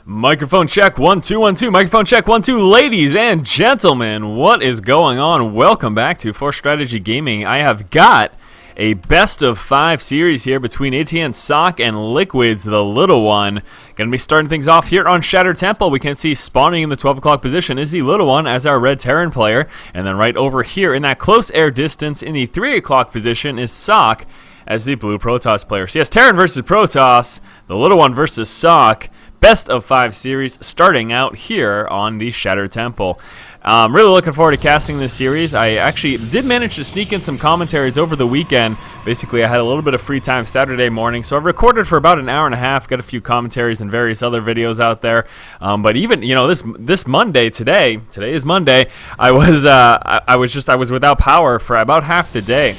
Microphone check 1 2 1 2. Microphone check 1 2. Ladies and gentlemen, what is going on? Welcome back to Force Strategy Gaming. I have got a best of 5 series here between ATN Socke and Liquid's the Little One. Gonna be starting things off here on Shattered Temple. We can see spawning in the 12 o'clock position is the Little One as our red Terran player, and then right over here in that close air distance in the 3 o'clock position is Socke as the blue Protoss player. So yes, Terran versus Protoss, the Little One versus Socke. Best of 5 series starting out here on the Shattered Temple. Really looking forward to casting this series. I actually did manage to sneak in some commentaries over the weekend. Basically, I had a little bit of free time Saturday morning, so I've recorded for about an hour and a half, got a few commentaries and various other videos out there. But even, you know, this Monday, today is Monday, I was without power for about half the day.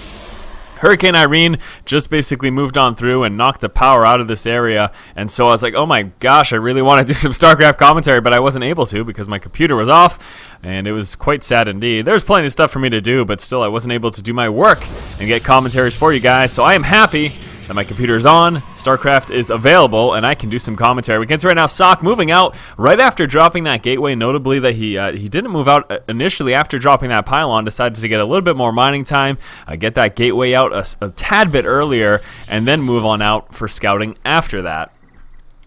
Hurricane Irene just basically moved on through and knocked the power out of this area, and so I was like, oh my gosh, I really want to do some StarCraft commentary, but I wasn't able to because my computer was off, and it was quite sad indeed. There's plenty of stuff for me to do, but still I wasn't able to do my work and get commentaries for you guys, so I am happy that my computer is on, StarCraft is available, and I can do some commentary. We can see right now Socke moving out right after dropping that gateway, notably that he didn't move out initially after dropping that pylon, decided to get a little bit more mining time, get that gateway out a tad bit earlier, and then move on out for scouting after that.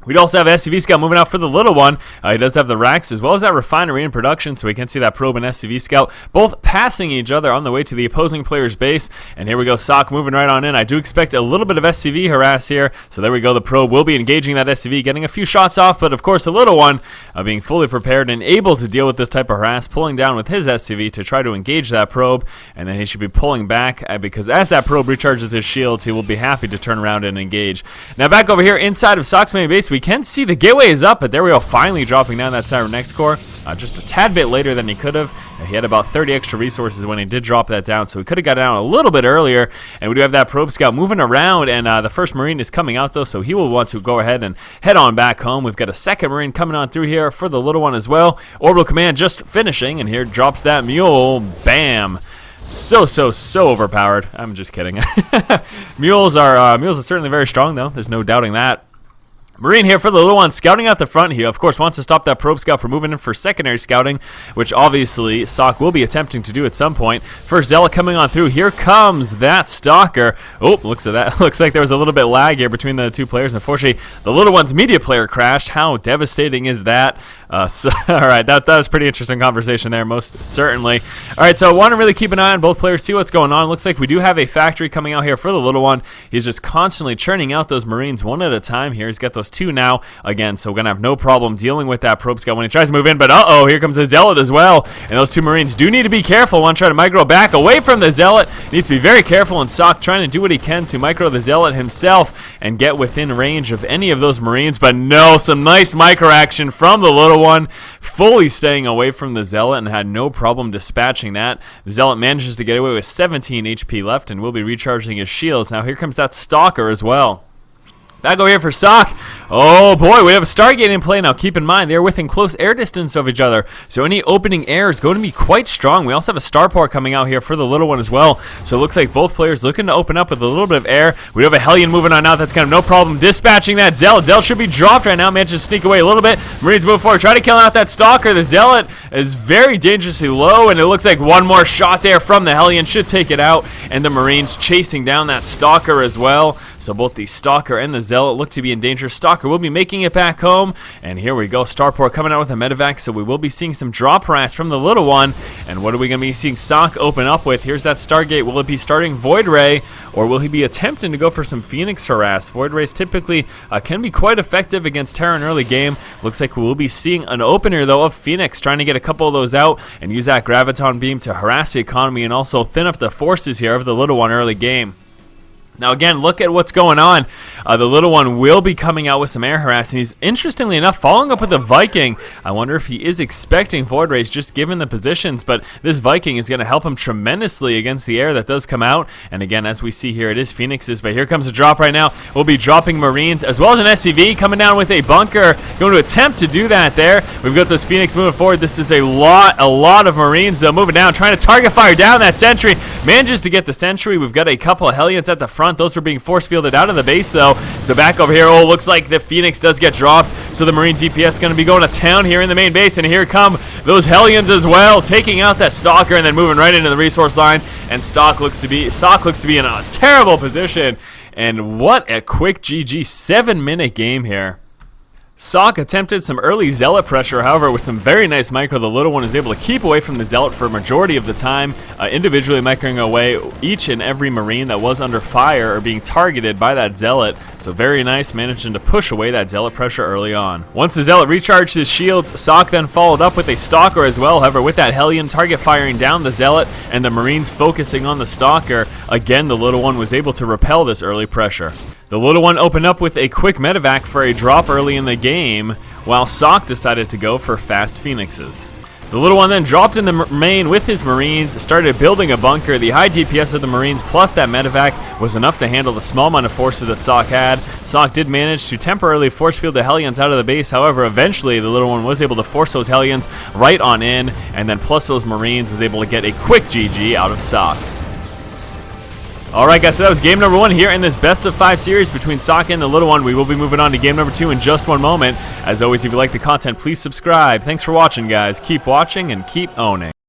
We'd also have SCV Scout moving out for the Little One. He does have the racks as well as that refinery in production, so we can see that probe and SCV Scout both passing each other on the way to the opposing player's base. And here we go, Socke moving right on in. I do expect a little bit of SCV harass here, so there we go. The probe will be engaging that SCV, getting a few shots off, but of course the Little One being fully prepared and able to deal with this type of harass, pulling down with his SCV to try to engage that probe, and then he should be pulling back because as that probe recharges his shields, he will be happy to turn around and engage. Now back over here inside of Socke's main base, we can see the gateway is up, but there we go, finally dropping down that Siren X core just a tad bit later than he could have. He had about 30 extra resources when he did drop that down, so he could have got down a little bit earlier. And we do have that probe scout moving around, and the first Marine is coming out though, so he will want to go ahead and head on back home. We've got a second Marine coming on through here for the Little One as well. Orbital Command just finishing, and here drops that mule. Bam! So overpowered. I'm just kidding. Mules are certainly very strong though. There's no doubting that. Marine here for the Little One, scouting out the front. He, of course, wants to stop that probe scout from moving in for secondary scouting, which obviously Socke will be attempting to do at some point. First Zealot coming on through. Here comes that Stalker. Oh, looks like there was a little bit lag here between the two players. Unfortunately, the Little One's media player crashed. How devastating is that? All right, that was a pretty interesting conversation there, most certainly. All right, so I want to really keep an eye on both players, see what's going on. Looks like we do have a factory coming out here for the Little One. He's just constantly churning out those Marines one at a time here. He's got those 2 now again, so we're gonna have no problem dealing with that probe scout when he tries to move in, but here comes the Zealot as well, and those 2 Marines do need to be careful. Want to try to micro back away from the Zealot, needs to be very careful, and Socke trying to do what he can to micro the Zealot himself and get within range of any of those Marines, but no, some nice micro action from the Little One, fully staying away from the Zealot and had no problem dispatching that. The Zealot manages to get away with 17 HP left and will be recharging his shields. Now here comes that Stalker as well. Back over here for Socke. Oh boy, we have a Stargate in play now. Keep in mind, they're within close air distance of each other, so any opening air is going to be quite strong. We also have a Starport coming out here for the Little One as well, so it looks like both players looking to open up with a little bit of air. We have a Hellion moving on out. That's kind of no problem dispatching that Zealot. Zealot should be dropped right now. Manages to sneak away a little bit. Marines move forward, try to kill out that Stalker. The Zealot is very dangerously low, and it looks like one more shot there from the Hellion should take it out, and the Marines chasing down that Stalker as well. So both the Stalker and the Zealot look to be in danger. Stalker will be making it back home, and here we go. Starport coming out with a medevac, so we will be seeing some drop harass from the Little One. And what are we going to be seeing Socke open up with? Here's that Stargate. Will it be starting Void Ray, or will he be attempting to go for some Phoenix harass? Void Rays typically can be quite effective against Terran early game. Looks like we will be seeing an opener though of Phoenix, trying to get a couple of those out and use that Graviton Beam to harass the economy and also thin up the forces here of the Little One early game. Now again, look at what's going on. The Little One will be coming out with some air harass, and he's, interestingly enough, following up with the Viking. I wonder if he is expecting Void Rays just given the positions, but this Viking is going to help him tremendously against the air that does come out. And again, as we see here, it is Phoenixes, but here comes a drop right now. We'll be dropping Marines, as well as an SCV coming down with a bunker, going to attempt to do that there. We've got those Phoenix moving forward. This is a lot of Marines moving down, trying to target fire down that sentry. Manages to get the sentry. We've got a couple of Hellions at the front. Those were being force fielded out of the base, though. So back over here, oh, looks like the Phoenix does get dropped, so the Marine DPS going to be going to town here in the main base, and here come those Hellions as well, taking out that Stalker and then moving right into the resource line, and Socke looks to be in a terrible position, and what a quick GG 7-minute game here. Socke attempted some early Zealot pressure, however, with some very nice micro, the little one is able to keep away from the Zealot for a majority of the time, individually microing away each and every Marine that was under fire or being targeted by that Zealot. So very nice, managing to push away that Zealot pressure early on. Once the Zealot recharged his shields, Socke then followed up with a Stalker as well, however, with that Hellion target firing down the Zealot and the Marines focusing on the Stalker, again, the little one was able to repel this early pressure. The little one opened up with a quick medevac for a drop early in the game, while Socke decided to go for fast Phoenixes. The little one then dropped in the main with his Marines, started building a bunker. The high DPS of the Marines plus that medevac was enough to handle the small amount of forces that Socke had. Socke did manage to temporarily force field the Hellions out of the base, however, eventually the little one was able to force those Hellions right on in, and then plus those Marines was able to get a quick GG out of Socke. Alright guys, so that was game number 1 here in this best of 5 series between Socke and the little one. We will be moving on to game number 2 in just one moment. As always, if you like the content, please subscribe. Thanks for watching, guys. Keep watching and keep owning.